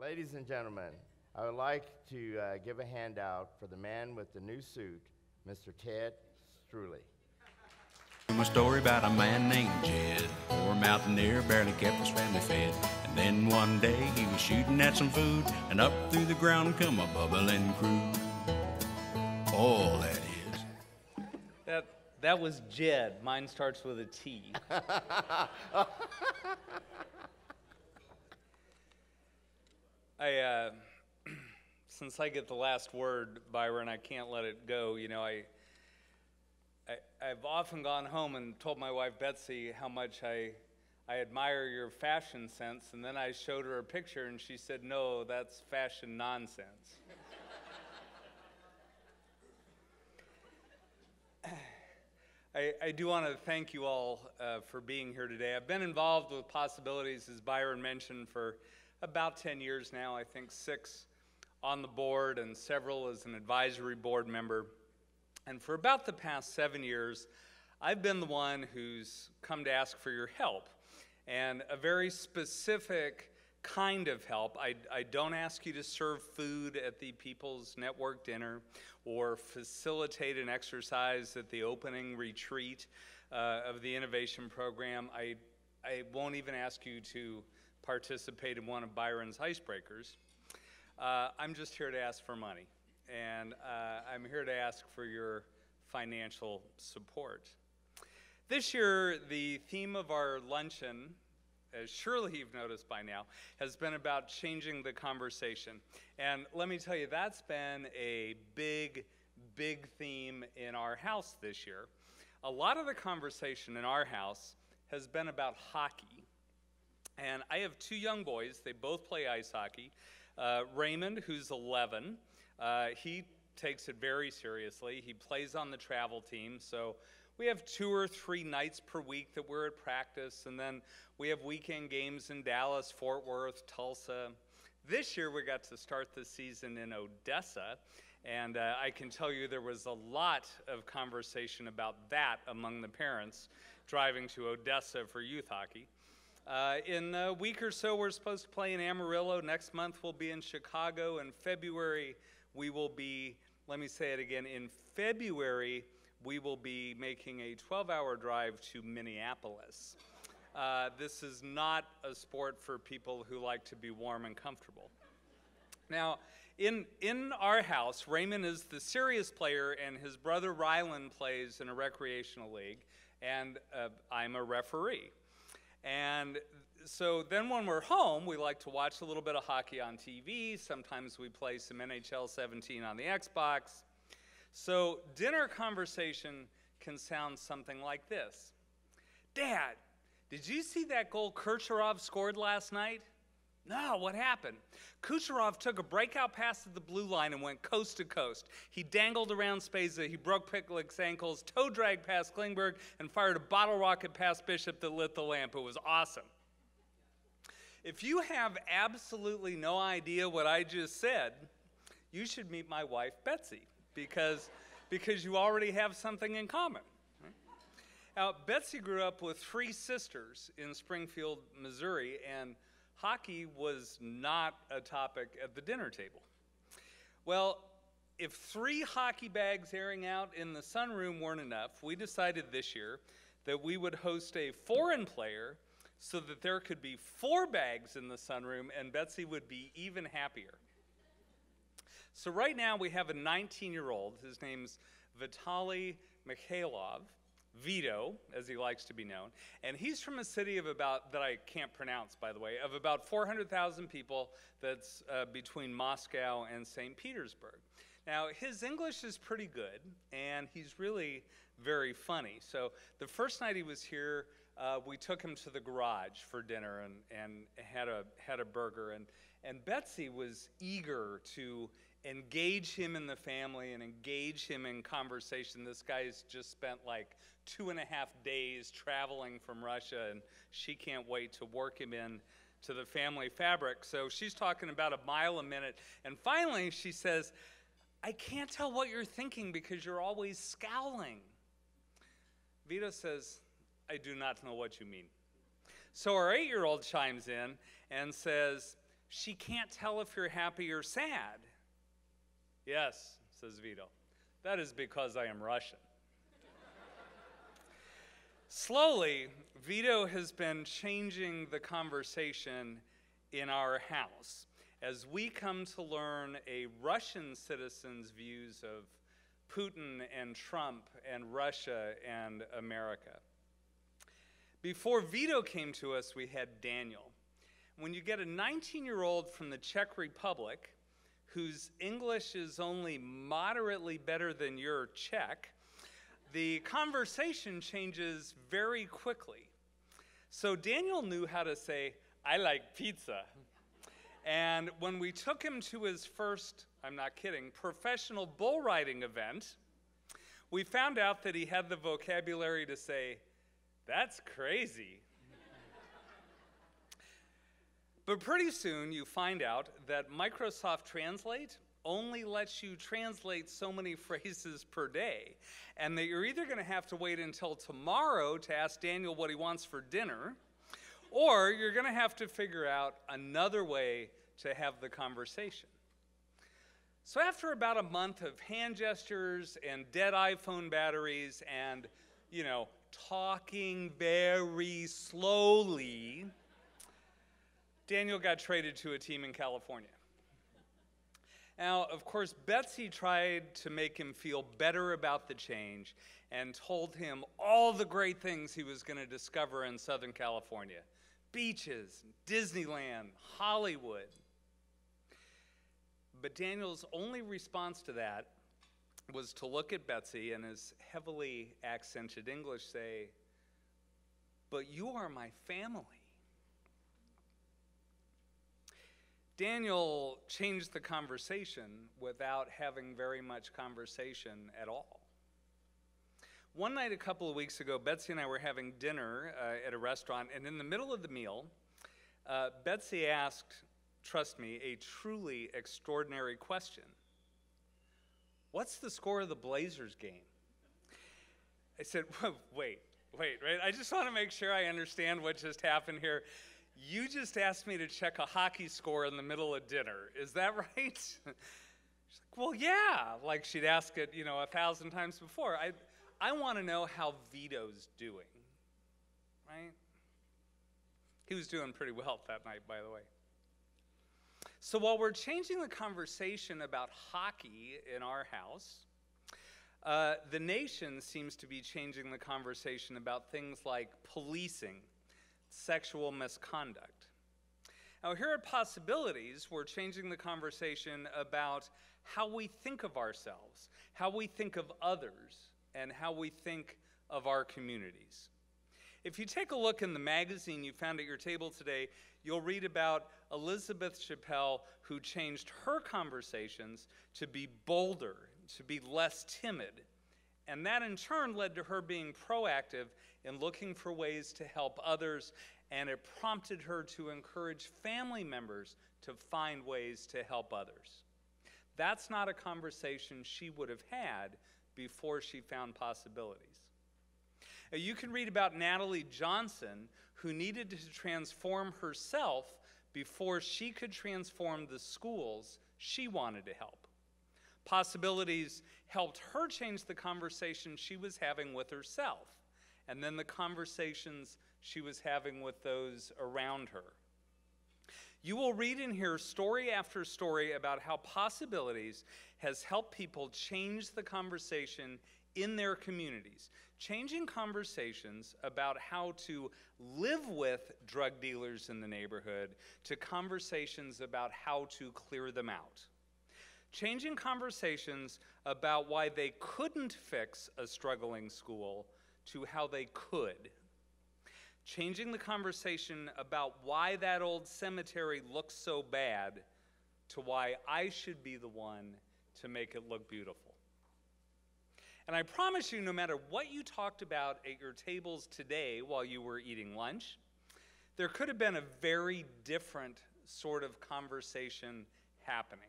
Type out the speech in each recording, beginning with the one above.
Ladies and gentlemen, I would like to give a handout for the man with the new suit, Mr. Ted Streuli. A story about a man named Jed. Poor mountaineer, barely kept his family fed. And then one day he was shooting at some food, and up through the ground come a bubbling crude. All that is. That was Jed. Mine starts with a T. Since I get the last word, Byron, I can't let it go. You know, I've often gone home and told my wife Betsy how much I admire your fashion sense, and then I showed her a picture and she said, "No, that's fashion nonsense." I do want to thank you all for being here today. I've been involved with Possibilities, as Byron mentioned, for about 10 years now. I think 6 on the board and several as an advisory board member. And for about the past 7 years, I've been the one who's come to ask for your help, and a very specific kind of help. I don't ask you to serve food at the People's Network dinner or facilitate an exercise at the opening retreat of the innovation program. I won't even ask you to participate in one of Byron's icebreakers. I'm just here to ask for money, and I'm here to ask for your financial support. This year, the theme of our luncheon, as surely you've noticed by now, has been about changing the conversation. And let me tell you, that's been a big, big theme in our house this year. A lot of the conversation in our house has been about hockey. And I have 2 young boys. They both play ice hockey. Raymond, who's 11, he takes it very seriously. He plays on the travel team, so we have 2 or 3 nights per week that we're at practice, and then we have weekend games in Dallas, Fort Worth, Tulsa. This year we got to start the season in Odessa, and I can tell you there was a lot of conversation about that among the parents driving to Odessa for youth hockey. In a week or so, we're supposed to play in Amarillo. Next month, we'll be in Chicago. In February, we will be, let me say it again, in February, we will be making a 12-hour drive to Minneapolis. This is not a sport for people who like to be warm and comfortable. Now, in our house, Raymond is the serious player, and his brother Rylan plays in a recreational league, and I'm a referee. And so then when we're home, we like to watch a little bit of hockey on TV. Sometimes we play some NHL 17 on the Xbox. So dinner conversation can sound something like this. "Dad, did you see that goal Kucherov scored last night?" "No, what happened?" "Kucherov took a breakout pass at the blue line and went coast to coast. He dangled around Spezia, he broke Picklick's ankles, toe dragged past Klingberg, and fired a bottle rocket past Bishop that lit the lamp. It was awesome." If you have absolutely no idea what I just said, you should meet my wife, Betsy, because you already have something in common. Now, Betsy grew up with 3 sisters in Springfield, Missouri, and hockey was not a topic at the dinner table. Well, if 3 hockey bags airing out in the sunroom weren't enough, we decided this year that we would host a foreign player so that there could be 4 bags in the sunroom, and Betsy would be even happier. So right now we have a 19-year-old. His name's Vitaly Mikhailov, Vito, as he likes to be known, and he's from a city of about, that I can't pronounce, by the way, of about 400,000 people. That's between Moscow and St. Petersburg. Now, his English is pretty good, and he's really very funny. So the first night he was here, we took him to the garage for dinner and had a burger, and Betsy was eager to engage him in the family and engage him in conversation. This guy's just spent like 2.5 days traveling from Russia, and she can't wait to work him in to the family fabric. So she's talking about 1 mile a minute, and finally she says, "I can't tell what you're thinking because you're always scowling." Vito says, "I do not know what you mean." So our 8-year-old chimes in and says, she can't tell if you're happy or sad. Yes, says Vito. That is because I am Russian. Slowly, Vito has been changing the conversation in our house as we come to learn a Russian citizen's views of Putin and Trump and Russia and America. Before Vito came to us, we had Daniel. When you get a 19-year-old from the Czech Republic whose English is only moderately better than your Czech, the conversation changes very quickly. So Daniel knew how to say, "I like pizza." And when we took him to his first, I'm not kidding, professional bull riding event, we found out that he had the vocabulary to say, "That's crazy." But pretty soon you find out that Microsoft Translate only lets you translate so many phrases per day, and that you're either going to have to wait until tomorrow to ask Daniel what he wants for dinner, or you're going to have to figure out another way to have the conversation. So after about a month of hand gestures and dead iPhone batteries and, talking very slowly, Daniel got traded to a team in California. Now, of course, Betsy tried to make him feel better about the change and told him all the great things he was going to discover in Southern California. Beaches, Disneyland, Hollywood. But Daniel's only response to that was to look at Betsy and his heavily accented English say, "But you are my family." Daniel changed the conversation without having very much conversation at all. One night a couple of weeks ago, Betsy and I were having dinner at a restaurant, and in the middle of the meal, Betsy asked, trust me, a truly extraordinary question. "What's the score of the Blazers game?" I said, wait, right? I just want to make sure I understand what just happened here. You just asked me to check a hockey score in the middle of dinner. Is that right? She's like, "Well, yeah," like she'd ask it, 1,000 times before. I want to know how Vito's doing, right? He was doing pretty well that night, by the way. So while we're changing the conversation about hockey in our house, the nation seems to be changing the conversation about things like policing, sexual misconduct. Now, here at Possibilities, we're changing the conversation about how we think of ourselves, how we think of others, and how we think of our communities. If you take a look in the magazine you found at your table today, you'll read about Elizabeth Chappelle, who changed her conversations to be bolder, to be less timid. And that in turn led to her being proactive in looking for ways to help others, and it prompted her to encourage family members to find ways to help others. That's not a conversation she would have had before she found Possibilities. You can read about Natalie Johnson, who needed to transform herself before she could transform the schools she wanted to help. Possibilities helped her change the conversation she was having with herself, and then the conversations she was having with those around her. You will read and hear story after story about how Possibilities has helped people change the conversation in their communities, changing conversations about how to live with drug dealers in the neighborhood to conversations about how to clear them out. Changing conversations about why they couldn't fix a struggling school to how they could. Changing the conversation about why that old cemetery looks so bad to why I should be the one to make it look beautiful. And I promise you, no matter what you talked about at your tables today while you were eating lunch, there could have been a very different sort of conversation happening.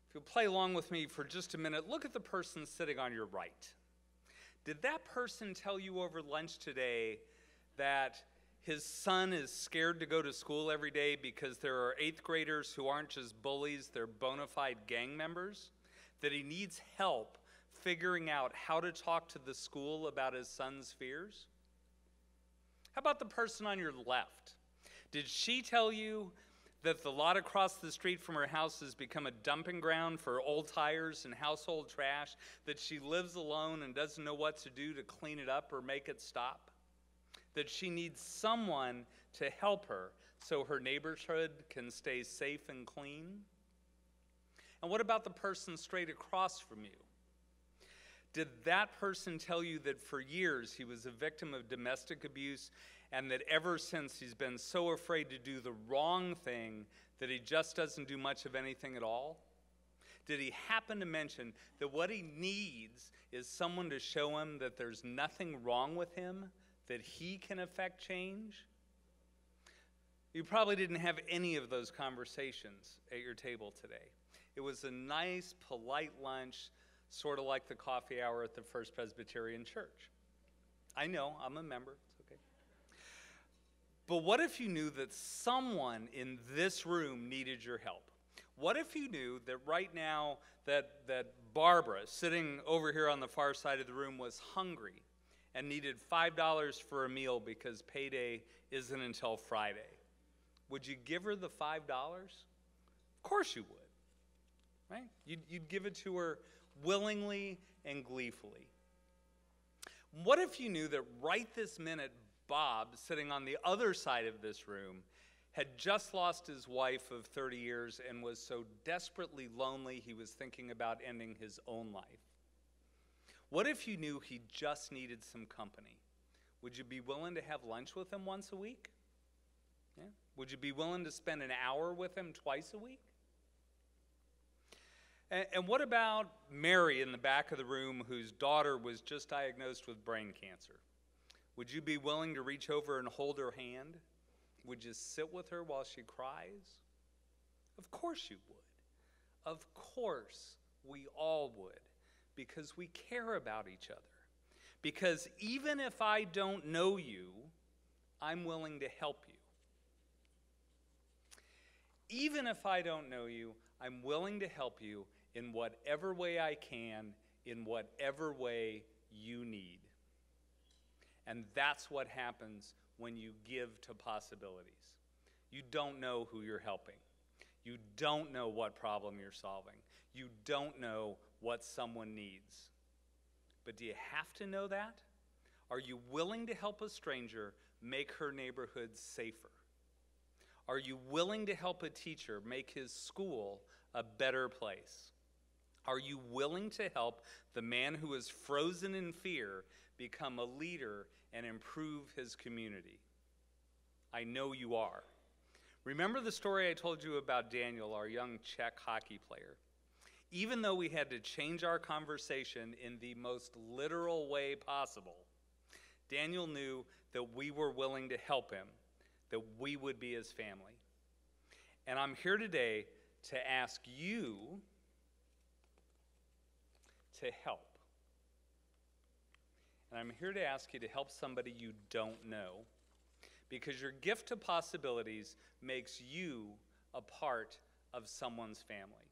If you'll play along with me for just a minute, look at the person sitting on your right. Did that person tell you over lunch today that his son is scared to go to school every day because there are 8th graders who aren't just bullies, they're bona fide gang members, that he needs help figuring out how to talk to the school about his son's fears? How about the person on your left? Did she tell you that the lot across the street from her house has become a dumping ground for old tires and household trash, that she lives alone and doesn't know what to do to clean it up or make it stop? That she needs someone to help her so her neighborhood can stay safe and clean? And what about the person straight across from you? Did that person tell you that for years he was a victim of domestic abuse, and that ever since he's been so afraid to do the wrong thing that he just doesn't do much of anything at all? Did he happen to mention that what he needs is someone to show him that there's nothing wrong with him, that he can affect change? You probably didn't have any of those conversations at your table today. It was a nice, polite lunch, sort of like the coffee hour at the First Presbyterian Church. I know, I'm a member, it's okay. But what if you knew that someone in this room needed your help? What if you knew that right now that Barbara, sitting over here on the far side of the room, was hungry and needed $5 for a meal because payday isn't until Friday? Would you give her the $5? Of course you would, right? You'd give it to her willingly and gleefully. What if you knew that right this minute, Bob, sitting on the other side of this room, had just lost his wife of 30 years and was so desperately lonely he was thinking about ending his own life? What if you knew he just needed some company? Would you be willing to have lunch with him once a week? Yeah? Would you be willing to spend an hour with him twice a week? And what about Mary in the back of the room, whose daughter was just diagnosed with brain cancer? Would you be willing to reach over and hold her hand? Would you sit with her while she cries? Of course you would. Of course we all would, because we care about each other. Because even if I don't know you, I'm willing to help you. Even if I don't know you, I'm willing to help you in whatever way I can, in whatever way you need. And that's what happens when you give to possibilities. You don't know who you're helping. You don't know what problem you're solving. You don't know what someone needs. But do you have to know that? Are you willing to help a stranger make her neighborhood safer? Are you willing to help a teacher make his school a better place? Are you willing to help the man who is frozen in fear become a leader and improve his community? I know you are. Remember the story I told you about Daniel, our young Czech hockey player? Even though we had to change our conversation in the most literal way possible, Daniel knew that we were willing to help him, that we would be his family. And I'm here today to ask you to help. And I'm here to ask you to help somebody you don't know, because your gift to possibilities makes you a part of someone's family.